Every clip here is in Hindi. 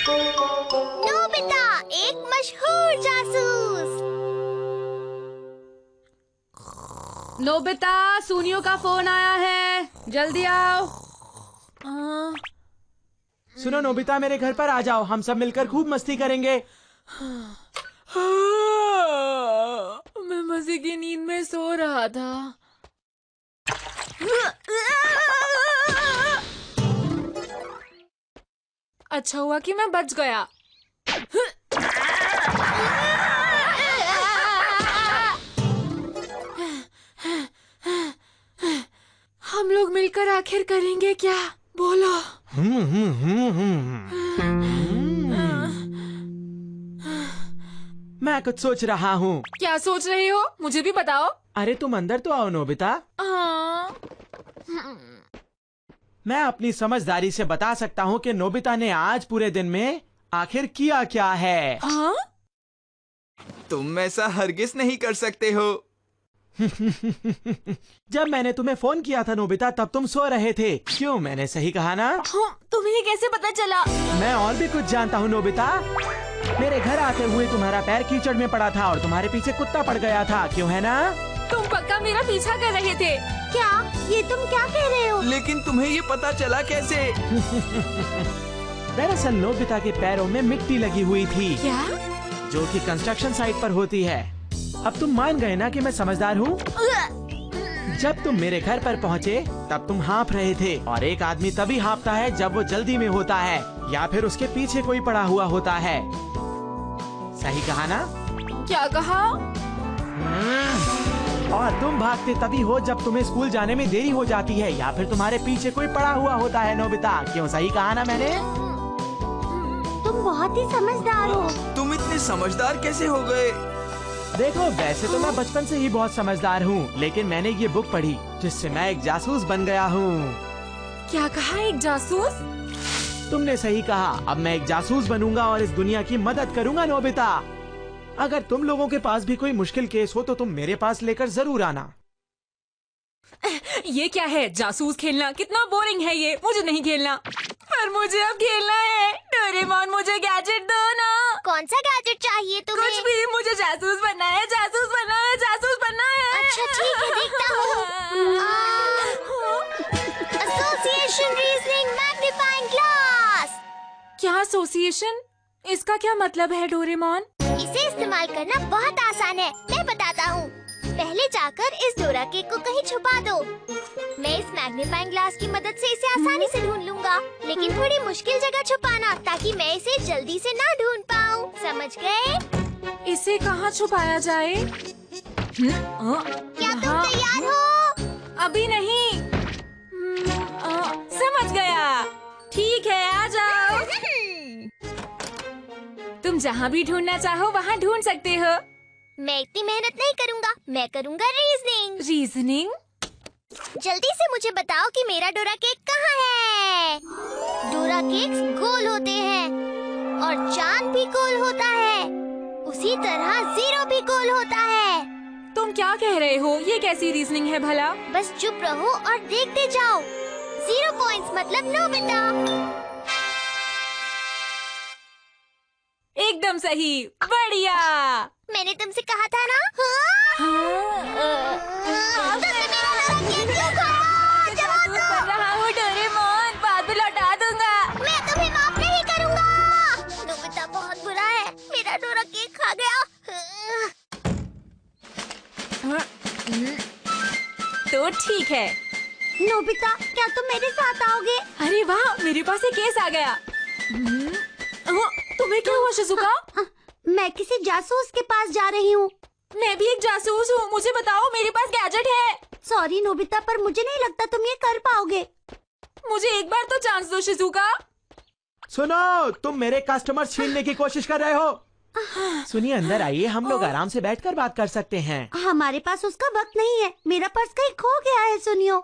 नोबिता, एक मशहूर जासूस। नोबिता, सुनियो का फोन आया है, जल्दी आओ। सुनो नोबिता, मेरे घर पर आ जाओ, हम सब मिलकर खूब मस्ती करेंगे। मैं मजे की नींद में सो रहा था। अच्छा हुआ कि मैं बच गया। हम लोग मिलकर आखिर करेंगे क्या? बोलो। मैं कुछ सोच रहा हूँ। क्या सोच रही हो? मुझे भी बताओ। अरे तुम अंदर तो आओ नोबिता। मैं अपनी समझदारी से बता सकता हूँ कि नोबिता ने आज पूरे दिन में आखिर किया क्या है। हाँ? तुम ऐसा हरगिज नहीं कर सकते हो। जब मैंने तुम्हें फोन किया था नोबिता, तब तुम सो रहे थे। क्यों, मैंने सही कहा ना? तुम्हें ये कैसे पता चला? मैं और भी कुछ जानता हूँ नोबिता। मेरे घर आते हुए तुम्हारा पैर कीचड़ में पड़ा था और तुम्हारे पीछे कुत्ता पड़ गया था, क्यों है ना? तुम पक्का मेरा पीछा कर रहे थे। क्या? ये तुम क्या कह रहे हो? लेकिन तुम्हें ये पता चला कैसे? दरअसल नोबिता के पैरों में मिट्टी लगी हुई थी। क्या? जो कि कंस्ट्रक्शन साइट पर होती है। अब तुम मान गए ना कि मैं समझदार हूँ। जब तुम मेरे घर पर पहुँचे तब तुम हाँफ रहे थे, और एक आदमी तभी हाँफता है जब वो जल्दी में होता है या फिर उसके पीछे कोई पड़ा हुआ होता है। सही कहा ना? क्या कहा? और तुम भागते तभी हो जब तुम्हें स्कूल जाने में देरी हो जाती है या फिर तुम्हारे पीछे कोई पड़ा हुआ होता है नोबिता। क्यों, सही कहा ना मैंने? तुम बहुत ही समझदार हो। तुम इतने समझदार कैसे हो गए? देखो, वैसे तो मैं बचपन से ही बहुत समझदार हूँ, लेकिन मैंने ये बुक पढ़ी जिससे मैं एक जासूस बन गया हूँ। क्या कहा? एक जासूस? तुमने सही कहा। अब मैं एक जासूस बनूंगा और इस दुनिया की मदद करूंगा नोबिता। अगर तुम लोगों के पास भी कोई मुश्किल केस हो तो तुम मेरे पास लेकर जरूर आना। ये क्या है? जासूस खेलना कितना बोरिंग है ये। मुझे नहीं खेलना। पर मुझे अब खेलना है। डोरेमोन, मुझे गैजेट दो ना। कौन सा गैजेट चाहिए तुम्हें? कुछ भी, मुझे जासूस बनना है, जासूस बनना है, जासूस बनना है। अच्छा ठीक है, देखता हूँ। Association reasoning magnifying glass. क्या एसोसिएशन? इसका क्या मतलब है डोरेमोन? इसे इस्तेमाल करना बहुत आसान है, मैं बताता हूँ। पहले जाकर इस डोरा केक को कहीं छुपा दो। मैं इस मैग्नीफाइंग ग्लास की मदद से इसे आसानी से ढूंढ लूंगा, लेकिन थोड़ी मुश्किल जगह छुपाना ताकि मैं इसे जल्दी से ना ढूंढ पाऊँ। समझ गए? इसे कहाँ छुपाया जाए? क्या तुम तैयार हो? अभी नहीं। समझ गया। ठीक है, आ जाओ। तुम जहाँ भी ढूंढना चाहो वहाँ ढूंढ सकते हो। मैं इतनी मेहनत नहीं करूँगा, मैं करूँगा रीजनिंग। रीजनिंग? जल्दी से मुझे बताओ कि मेरा डोरा केक कहाँ है। डोरा केक्स गोल होते हैं और चांद भी गोल होता है। उसी तरह जीरो भी गोल होता है। तुम क्या कह रहे हो? ये कैसी रीजनिंग है भला? बस चुप रहो और देखते जाओ। 0 पॉइंट्स मतलब नोबिता। एकदम सही। बढ़िया। मैंने तुमसे कहा था ना। तुमने मेरा डोरा केक क्यों खाया? जवाब दो। कर रहा हूँ डोरेमोन, बाद में लौटा दूंगा। मैं तुम्हें माफ नहीं करूँगा। नोबिता बहुत बुरा है, मेरा डोरा केक खा गया। तो ठीक है। नोबिता, क्या तुम मेरे साथ आओगे? अरे वाह, मेरे पास एक केस आ गया। तुम्हें क्या हुआ शिजुका? मैं किसी जासूस के पास जा रही हूँ। मैं भी एक जासूस हूँ। मुझे बताओ, मेरे पास गैजेट है। सॉरी नोबिता, पर मुझे नहीं लगता तुम ये कर पाओगे। मुझे एक बार तो चांस दो शिजुका। सुनो, तुम मेरे कस्टमर छीनने की कोशिश कर रहे हो। सुनिए, अंदर आइए, हम लोग आराम से बैठकर बात कर सकते हैं। हमारे पास उसका वक्त नहीं है। मेरा पर्स कहीं खो गया है। सुनियो।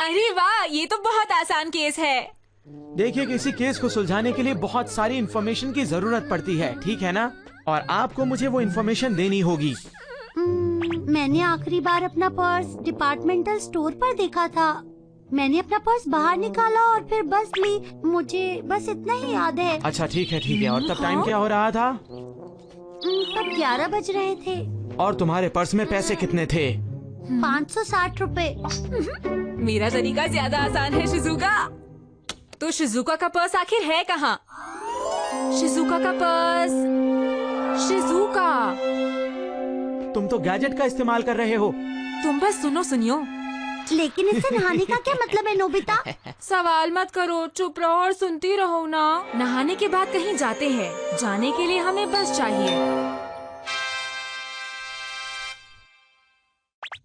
अरे वाह, ये तो बहुत आसान केस है। देखिए, किसी केस को सुलझाने के लिए बहुत सारी इन्फॉर्मेशन की जरूरत पड़ती है, ठीक है ना? और आपको मुझे वो इन्फॉर्मेशन देनी होगी। मैंने आखिरी बार अपना पर्स डिपार्टमेंटल स्टोर पर देखा था। मैंने अपना पर्स बाहर निकाला और फिर बस ली। मुझे बस इतना ही याद है। अच्छा ठीक है। और तब टाइम क्या हो रहा था? तब 11 बज रहे थे। और तुम्हारे पर्स में पैसे कितने थे? 560 रुपए। मेरा तरीका ज्यादा आसान है शिजुका। तो शिजुका का पर्स आखिर है कहाँ? शिजुका का पर्स। शिजुका, तुम तो गैजेट का इस्तेमाल कर रहे हो। तुम बस सुनियो। लेकिन इससे नहाने का क्या मतलब है नोबिता? सवाल मत करो, चुप रहो और सुनती रहो ना। नहाने के बाद कहीं जाते हैं, जाने के लिए हमें बस चाहिए।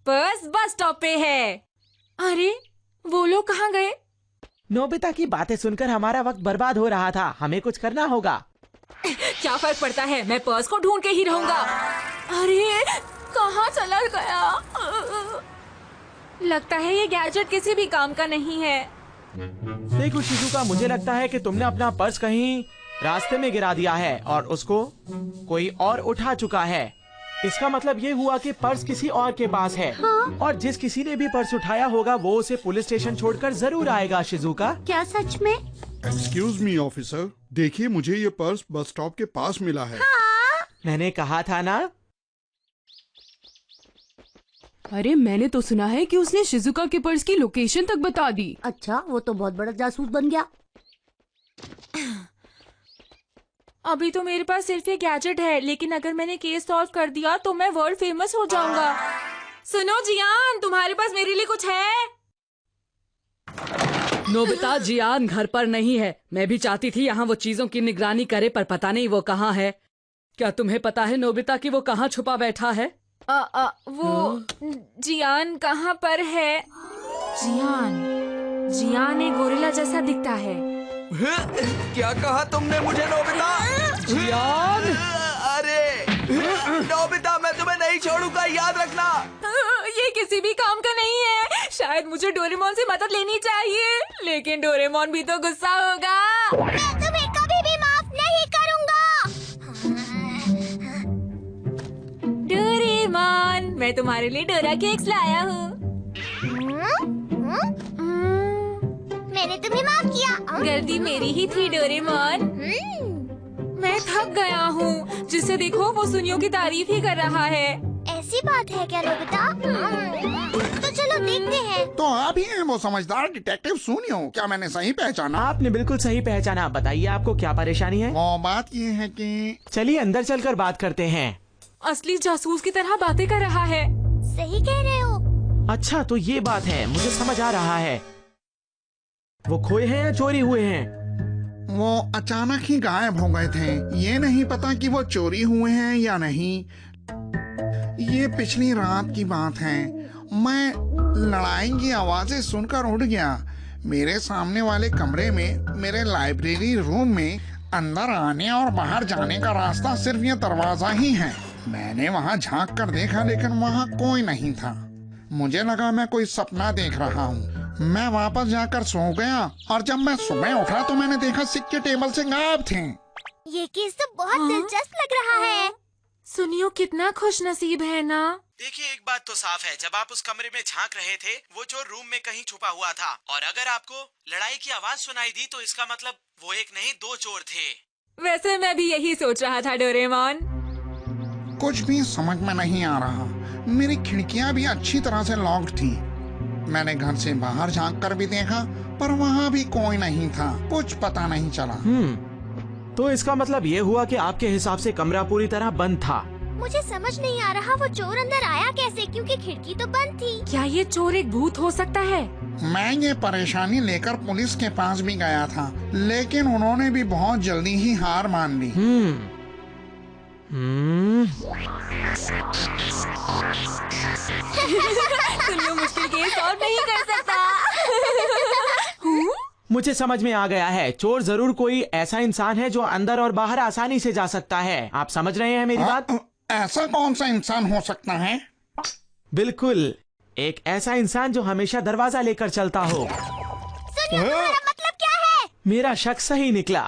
बस स्टॉप पे है। अरे वो लोग कहाँ गए? नोबिता की बातें सुनकर हमारा वक्त बर्बाद हो रहा था। हमें कुछ करना होगा। क्या फर्क पड़ता है, मैं पर्स को ढूंढ के ही रहूंगा। अरे कहाँ चला गया? लगता है ये गैजेट किसी भी काम का नहीं है। देखो शिजुका, मुझे लगता है कि तुमने अपना पर्स कहीं रास्ते में गिरा दिया है और उसको कोई और उठा चुका है। इसका मतलब ये हुआ कि पर्स किसी और के पास है। हाँ? और जिस किसी ने भी पर्स उठाया होगा वो उसे पुलिस स्टेशन छोड़कर जरूर आएगा। शिजुका, क्या सच में? एक्सक्यूज मी ऑफिसर, देखिए मुझे ये पर्स बस स्टॉप के पास मिला है। मैंने कहा था ना। अरे मैंने तो सुना है कि उसने शिजुका के पर्स की लोकेशन तक बता दी। अच्छा, वो तो बहुत बड़ा जासूस बन गया। अभी तो मेरे पास सिर्फ ये गैजेट है, लेकिन अगर मैंने केस सॉल्व कर दिया तो मैं वर्ल्ड फेमस हो जाऊंगा। सुनो जियान, तुम्हारे पास मेरे लिए कुछ है? नोबिता, जियान घर पर नहीं है। मैं भी चाहती थी यहाँ वो चीजों की निगरानी करे, पर पता नहीं वो कहाँ है। क्या तुम्हें पता है नोबिता कि वो कहाँ छुपा बैठा है? वो जियान कहाँ पर है? जियान एक गोरिल्ला जैसा दिखता है। क्या कहा तुमने मुझे नोबिता? जियान! अरे नोबिता, मैं तुम्हें नहीं छोड़ूंगा, याद रखना। ये किसी भी काम का नहीं है। शायद मुझे डोरेमोन से मदद लेनी चाहिए, लेकिन डोरेमोन भी तो गुस्सा होगा। मैं तुम्हें कभी भी माफ नहीं करूंगा। डोरेमोन, मैं तुम्हारे लिए डोरा केक्स लाया हूँ। मैंने तुम्हें माफ किया। गलती मेरी ही थी डोरेमोन। मैं थक गया हूँ। जिसे देखो वो सुनियो की तारीफ ही कर रहा है। ऐसी बात है क्या नोबिता? तो चलो देखते हैं। तो आप ही हैं वो समझदार डिटेक्टिव सुनियो। क्या मैंने सही पहचाना? आपने बिल्कुल सही पहचाना। बताइए आपको क्या परेशानी है? वो बात ये है कि चलिए अंदर चलकर बात करते हैं। असली जासूस की तरह बातें कर रहा है। सही कह रहे हो। अच्छा तो ये बात है, मुझे समझ आ रहा है। वो खोए हैं या चोरी हुए हैं? वो अचानक ही गायब हो गए थे। ये नहीं पता कि वो चोरी हुए हैं या नहीं। ये पिछली रात की बात है। मैं लड़ाई की आवाजें सुनकर उठ गया। मेरे सामने वाले कमरे में, मेरे लाइब्रेरी रूम में अंदर आने और बाहर जाने का रास्ता सिर्फ ये दरवाजा ही है। मैंने वहाँ झांक कर देखा, लेकिन वहाँ कोई नहीं था। मुझे लगा मैं कोई सपना देख रहा हूँ। मैं वापस जाकर सो गया और जब मैं सुबह उठा तो मैंने देखा सिक्के टेबल से गायब थे। ये केस तो बहुत दिलचस्प लग रहा है। सुनियो कितना खुश नसीब है ना। देखिए एक बात तो साफ है, जब आप उस कमरे में झांक रहे थे वो चोर रूम में कहीं छुपा हुआ था। और अगर आपको लड़ाई की आवाज सुनाई दी तो इसका मतलब वो एक नहीं 2 चोर थे। वैसे मैं भी यही सोच रहा था डोरेमोन। कुछ भी समझ में नहीं आ रहा। मेरी खिड़कियां भी अच्छी तरह से लॉक्ड थी। मैंने घर से बाहर झांक कर भी देखा, पर वहाँ भी कोई नहीं था। कुछ पता नहीं चला। तो इसका मतलब ये हुआ कि आपके हिसाब से कमरा पूरी तरह बंद था। मुझे समझ नहीं आ रहा वो चोर अंदर आया कैसे, क्योंकि खिड़की तो बंद थी। क्या ये चोर एक भूत हो सकता है? मैं ये परेशानी लेकर पुलिस के पास भी गया था, लेकिन उन्होंने भी बहुत जल्दी ही हार मान ली। सुनियो मुश्किल केस सॉल्व नहीं कर सकता। मुझे समझ में आ गया है। चोर जरूर कोई ऐसा इंसान है जो अंदर और बाहर आसानी से जा सकता है। आप समझ रहे हैं मेरी बात? ऐसा कौन सा इंसान हो सकता है? बिल्कुल, एक ऐसा इंसान जो हमेशा दरवाजा लेकर चलता हो। सुनियो, तुम्हारा मतलब क्या है? मेरा शक सही निकला।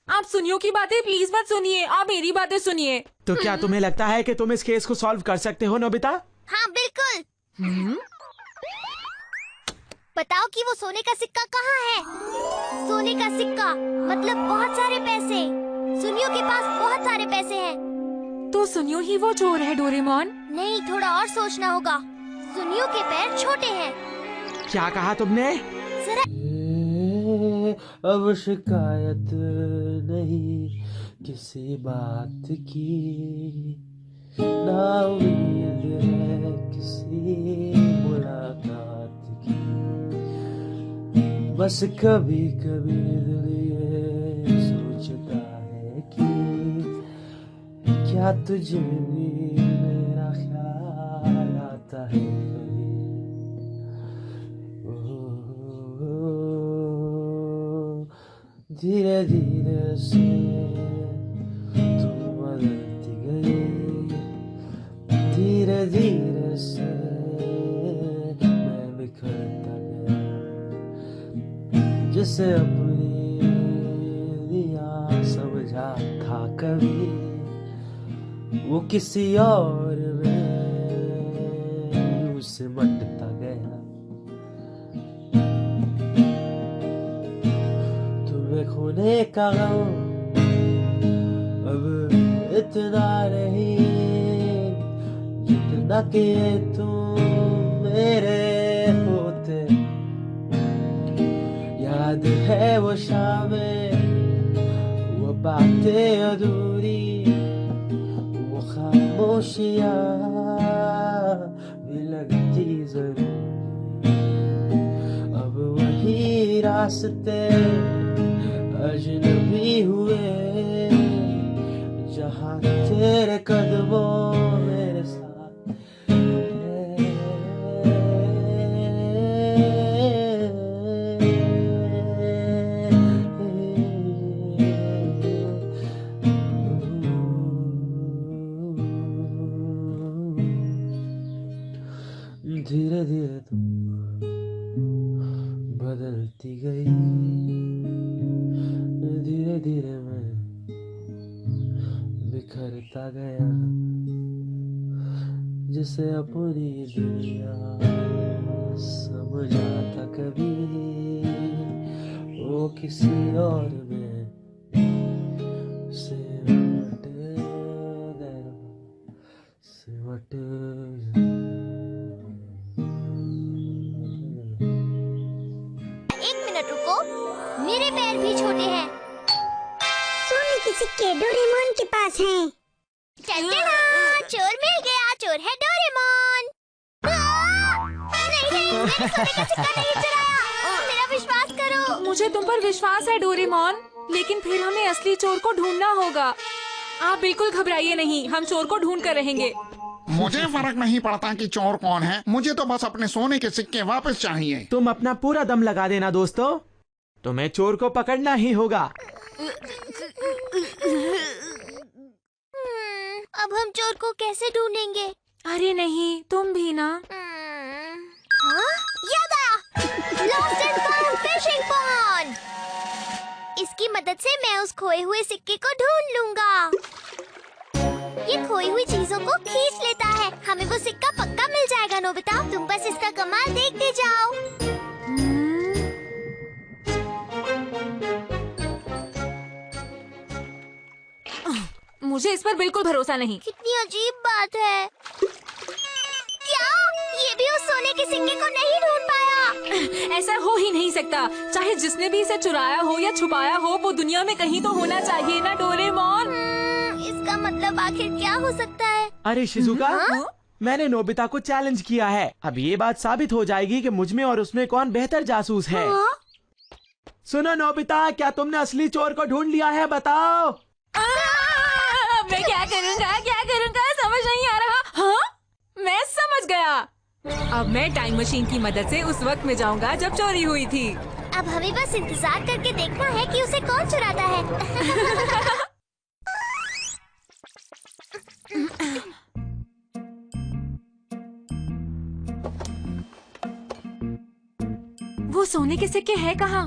आप सुनियो की बातें प्लीज मत सुनिए, आप मेरी बातें सुनिए। तो क्या तुम्हें लगता है कि तुम इस केस को सॉल्व कर सकते हो नोबिता? हाँ बिल्कुल। बताओ कि वो सोने का सिक्का कहाँ है। सोने का सिक्का मतलब बहुत सारे पैसे। सुनियो के पास बहुत सारे पैसे हैं। तो सुनियो ही वो चोर है डोरेमोन। नहीं, थोड़ा और सोचना होगा। सुनियो के पैर छोटे हैं। क्या कहा तुमने? जरा अब शिकायत नहीं किसी बात की, ना उम्मीद है किसी मुलाकात की। बस कभी कभी दिल ये सोचता है कि क्या तुझे भी मेरा ख्याल आता है कभी। धीरे धीरे से तुम बदलती गई, धीरे धीरे से मैं बिखरता गया। जिसे अपनी लिया समझा था कभी, वो किसी और में यूं सिमटता गया। तुम्हें खोने का गम अब इतना नहीं जितना कि तुम मेरे होते। याद है वो शामें, वो बातें अधूरी, वो खामोशियाँ भी लगती जरूर। अब वही रास्ते अजनबी हुए, जहाँ तेरे कदमों मेरे साथ धीरे धीरे तुम बदलती गई, धीरे धीरे मैं बिखरता गया। जिसे अपनी दुनिया समझा था कभी, वो किसी और में सिमट गया, सिमट गया। रुको, मेरे पैर भी छोटे हैं। सोने के सिक्के डोरेमोन के पास हैं। चोर मिल गया, चोर है डोरेमोन। नहीं, मैंने सोने का सिक्का नहीं चुराया। मेरा विश्वास करो। मुझे तुम पर विश्वास है डोरेमोन, लेकिन फिर हमें असली चोर को ढूंढना होगा। आप बिल्कुल घबराइए नहीं, हम चोर को ढूंढ कर रहेंगे। मुझे फर्क नहीं पड़ता कि चोर कौन है, मुझे तो बस अपने सोने के सिक्के वापस चाहिए। तुम अपना पूरा दम लगा देना दोस्तों, तुम्हें चोर को पकड़ना ही होगा। अब हम चोर को कैसे ढूंढेंगे? अरे नहीं, तुम भी ना। हाँ? याद आया, lost and found fishing pond. इसकी मदद से मैं उस खोए हुए सिक्के को ढूंढ लूंगा। ये खोई हुई चीजों को खींच लेता है, हमें वो सिक्का पक्का मिल जाएगा। नोबिता, तुम बस इसका कमाल देखते जाओ। मुझे इस पर बिल्कुल भरोसा नहीं। कितनी अजीब बात है। क्या ये भी उस सोने के सिक्के को नहीं ढूंढ पाया? ऐसा हो ही नहीं सकता। चाहे जिसने भी इसे चुराया हो या छुपाया हो, वो दुनिया में कहीं तो होना चाहिए ना डोरेमोन। इसका मतलब आखिर क्या हो सकता है? अरे शिजुका, मैंने नोबिता को चैलेंज किया है। अब ये बात साबित हो जाएगी कि मुझ में और उसमें कौन बेहतर जासूस है। सुनो नोबिता, क्या तुमने असली चोर को ढूंढ लिया है? बताओ। मैं क्या करूँगा समझ नहीं आ रहा। हाँ, मैं समझ गया। अब मैं टाइम मशीन की मदद से उस वक्त में जाऊंगा जब चोरी हुई थी। अब हमें बस इंतजार करके देखना है कि उसे कौन चुराता है। वो सोने के सिक्के है कहाँ?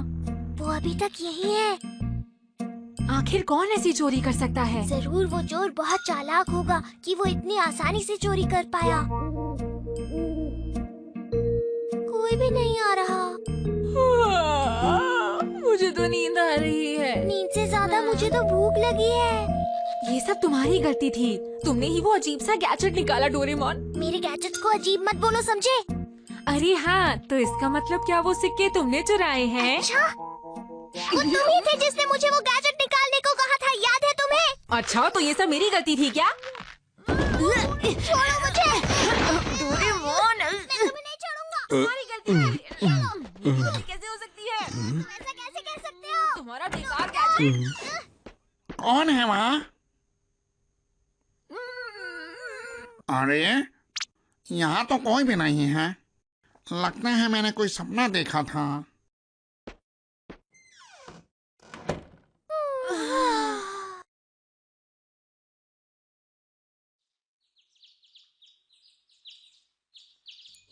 वो अभी तक यही है। आखिर कौन ऐसी चोरी कर सकता है? जरूर वो चोर बहुत चालाक होगा कि वो इतनी आसानी से चोरी कर पाया। कोई भी नहीं आ रहा। मुझे तो नींद आ रही है। नींद से ज्यादा मुझे तो भूख लगी है। ये सब तुम्हारी गलती थी। तुमने ही वो अजीब सा गैजेट निकाला डोरेमोन। मेरे गैजेट्स को अजीब मत बोलो, समझे? अरे हाँ, तो इसका मतलब क्या वो सिक्के तुमने चुराए हैं? अच्छा, वो तुम ही थे जिसने मुझे वो गैजेट निकालने को कहा था, याद है तुम्हें? अच्छा, तो ये सब मेरी गलती थी क्या? छोड़ो मुझे। डोरेमोन, मैं तुम्हें नहीं छोड़ूंगा। तुम्हारी गलती है। ये कैसे हो सकती है? ऐसा कैसे कह सकते हो? तुम्हारा बेकार गैजेट। कौन है वहाँ? अरे यहाँ तो कोई भी नहीं है। लगता है मैंने कोई सपना देखा था।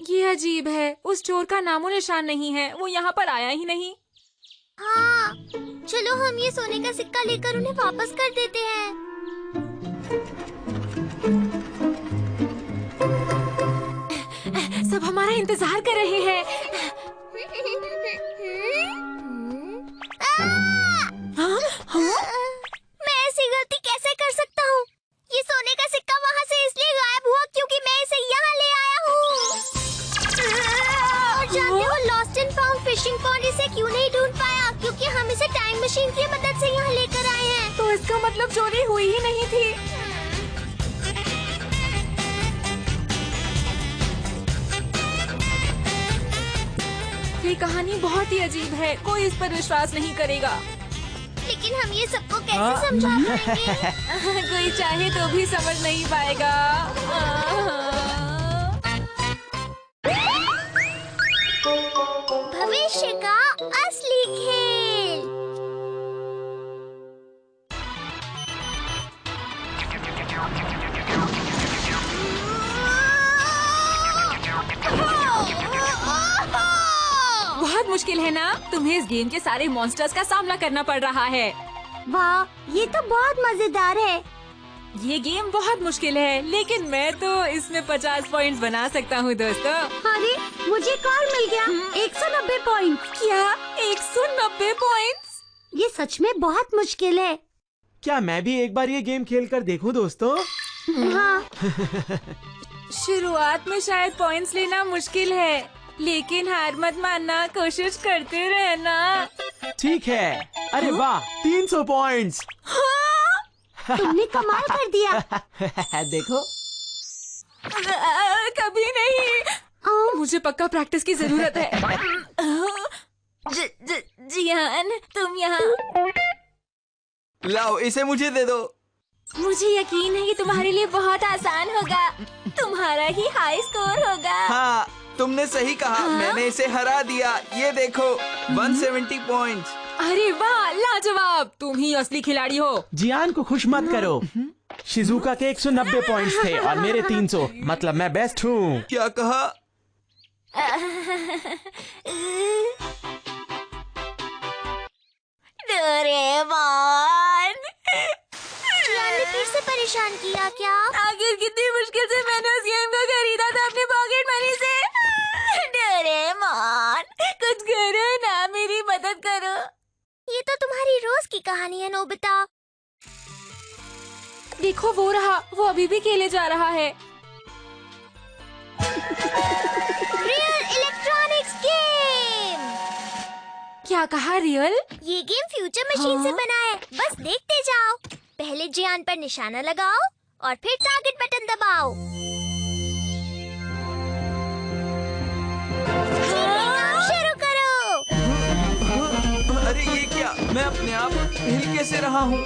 ये अजीब है, उस चोर का नामो निशान नहीं है। वो यहाँ पर आया ही नहीं। हाँ, चलो हम ये सोने का सिक्का लेकर उन्हें वापस कर देते हैं। सब हमारा इंतजार कर रहे हैं। मैं ऐसी गलती कैसे कर सकता हूँ? ये सोने का सिक्का वहाँ से इसलिए गायब हुआ क्योंकि मैं इसे यहाँ ले आया हूँ। और जानते हो lost and found fishing pond इसे क्यों नहीं ढूंढ पाया? क्योंकि हम इसे टाइम मशीन की मदद से यहाँ लेकर आए हैं। तो इसका मतलब चोरी हुई ही नहीं थी। ये कहानी बहुत ही अजीब है। कोई इस पर विश्वास नहीं करेगा। लेकिन हम ये सबको कैसे समझा पाएंगे? कोई चाहे तो भी समझ नहीं पाएगा। भविष्य का असली खेल। बहुत मुश्किल है ना? तुम्हें इस गेम के सारे मॉन्स्टर्स का सामना करना पड़ रहा है। वाह, ये तो बहुत मजेदार है। ये गेम बहुत मुश्किल है, लेकिन मैं तो इसमें 50 पॉइंट्स बना सकता हूँ दोस्तों। अरे मुझे कॉल मिल गया। 190 पॉइंट। क्या 190 पॉइंट्स? ये सच में बहुत मुश्किल है। क्या मैं भी एक बार ये गेम खेल कर देखूं दोस्तों? हाँ। शुरुआत में शायद पॉइंट्स लेना मुश्किल है, लेकिन हार मत मानना, कोशिश करते रहना। ठीक है। अरे वाह, 300 पॉइंट्स। तुमने कमाल कर दिया। देखो। कभी नहीं। मुझे पक्का प्रैक्टिस की जरूरत है। जियान, तुम यहाँ। लाओ, इसे मुझे दे दो। मुझे यकीन है कि तुम्हारे लिए बहुत आसान होगा। तुम्हारा ही हाई स्कोर होगा। हाँ, तुमने सही कहा। मैंने इसे हरा दिया। ये देखो, 170 पॉइंट्स। अरे वाह, लाजवाब। तुम ही असली खिलाड़ी हो। जियान को खुश मत करो। शिजुका के 190 पॉइंट्स थे और मेरे 300। मतलब मैं बेस्ट हूँ। क्या कहा? डोरेमोन, जियान ने फिर से परेशान किया क्या? आखिर कितनी मुश्किल से मैंने उस गेम को खरीदा था अपने पॉकेट मनी से। डोरेमोन, कुछ करो ना, मेरी मदद करो। ये तो तुम्हारी रोज की कहानी है नोबिता। देखो वो रहा, वो अभी भी खेले जा रहा है। Real electronics game. क्या कहा? रियल? ये गेम फ्यूचर मशीन से बना है। बस देखते जाओ। पहले जियान पर निशाना लगाओ और फिर टारगेट बटन दबाओ। शुरू करो। अरे ये क्या? मैं अपने आप हिल कैसे रहा हूँ?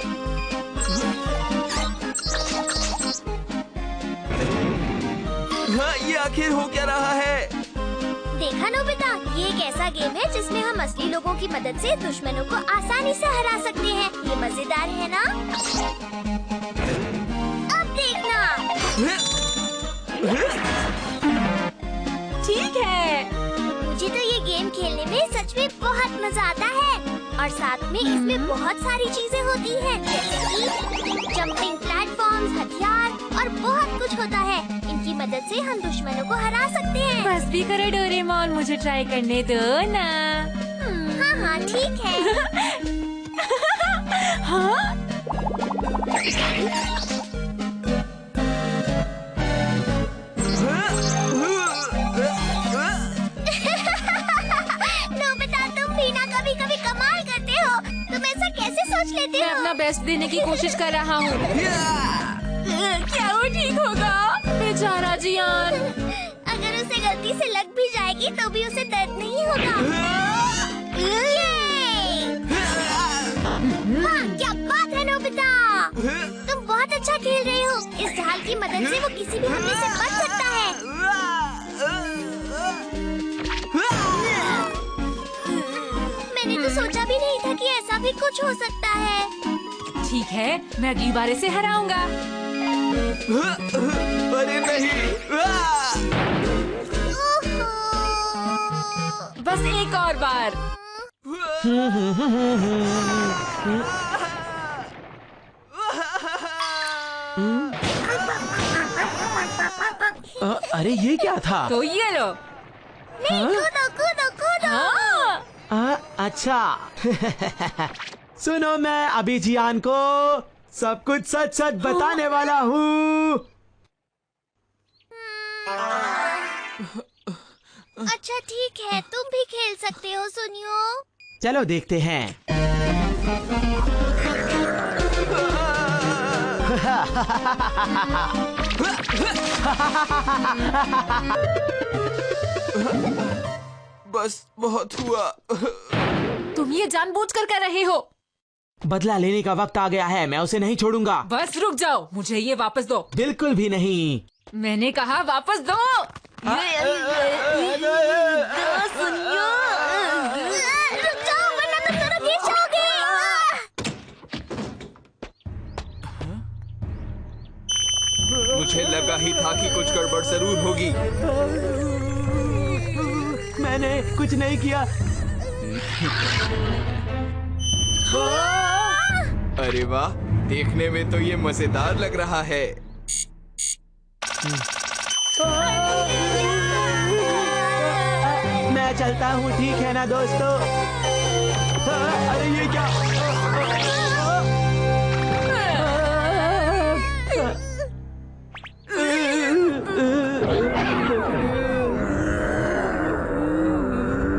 हाँ, ये आखिर हो क्या रहा है? देखा नोबिता, ये एक ऐसा गेम है जिसमें हम असली लोगों की मदद से दुश्मनों को आसानी से हरा सकते हैं। ये मजेदार है ना? अब देखना। ठीक है। मुझे तो ये गेम खेलने में सच में बहुत मजा आता है। और साथ में इसमें बहुत सारी चीजें होती हैं, जैसे कि जंपिंग प्लेटफॉर्म्स, हथियार और बहुत कुछ होता है। इनकी मदद से हम दुश्मनों को हरा सकते हैं। बस भी करो डोरेमोन, मुझे ट्राई करने दो ना। हाँ हाँ ठीक है। हाँ? नोबिता, तुम भी ना कभी कभी कमाल करते हो। तुम ऐसा कैसे सोच लेते मैं हो? अपना बेस्ट देने की कोशिश कर रहा हूँ। क्या वो ठीक होगा? बेचारा जियान। अगर उसे गलती से लग भी जाएगी तो भी उसे दर्द नहीं होगा। वाह, क्या बात है नोबिता! तुम बहुत अच्छा खेल रहे हो। इस ढाल की मदद से वो किसी भी हमले से बच सकता है। मैंने तो सोचा भी नहीं था कि ऐसा भी कुछ हो सकता है। ठीक है, मैं अगली बार इसे हराऊंगा। अरे नहीं। बस एक और बार। अरे ये क्या था? तो ये लो। कूदो कूदो कूदो। हाँ। अच्छा। सुनो, मैं अभी जियान को सब कुछ सच सच बताने वाला हूँ। अच्छा ठीक है, तुम भी खेल सकते हो सुनियो। चलो देखते हैं। बस बहुत हुआ। तुम ये जानबूझकर कर रहे हो। बदला लेने का वक्त आ गया है, मैं उसे नहीं छोड़ूंगा। बस रुक जाओ, मुझे ये वापस दो। बिल्कुल भी नहीं। मैंने कहा वापस दो। सुनियो, रुक जाओ वरना तुम दोनों गिर जाओगे। मुझे लगा ही था कि कुछ गड़बड़ जरूर होगी। मैंने कुछ नहीं किया। अरे वाह, देखने में तो ये मजेदार लग रहा है। मैं चलता हूँ, ठीक है ना दोस्तों? अरे ये क्या?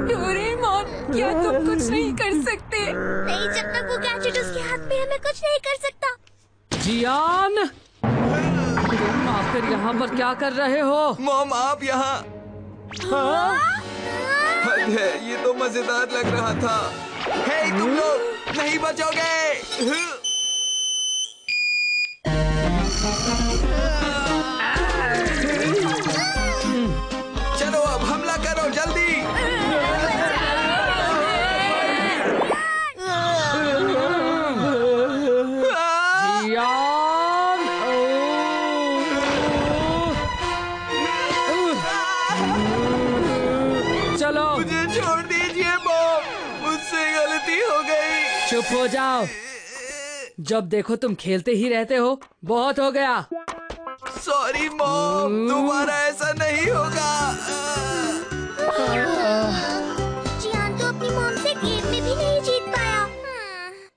डोरेमोन, क्या तुम कुछ नहीं कर सकते? नहीं, जब तक वो गैजेट उसके हाथ में है मैं कुछ नहीं कर सकता। जियान, तुम आखिर यहाँ पर क्या कर रहे हो? मॉम, आप यहाँ? हद है, ये तो मजेदार लग रहा था। हे तुम लोग, नहीं बचोगे। चलो अब हमला करो जल्दी। जियान, चलो मुझे छोड़ दीजिए मॉम, मुझसे गलती हो गई। चुप हो जाओ। जब देखो तुम खेलते ही रहते हो। बहुत हो गया। सॉरी मॉम, दोबारा ऐसा नहीं होगा।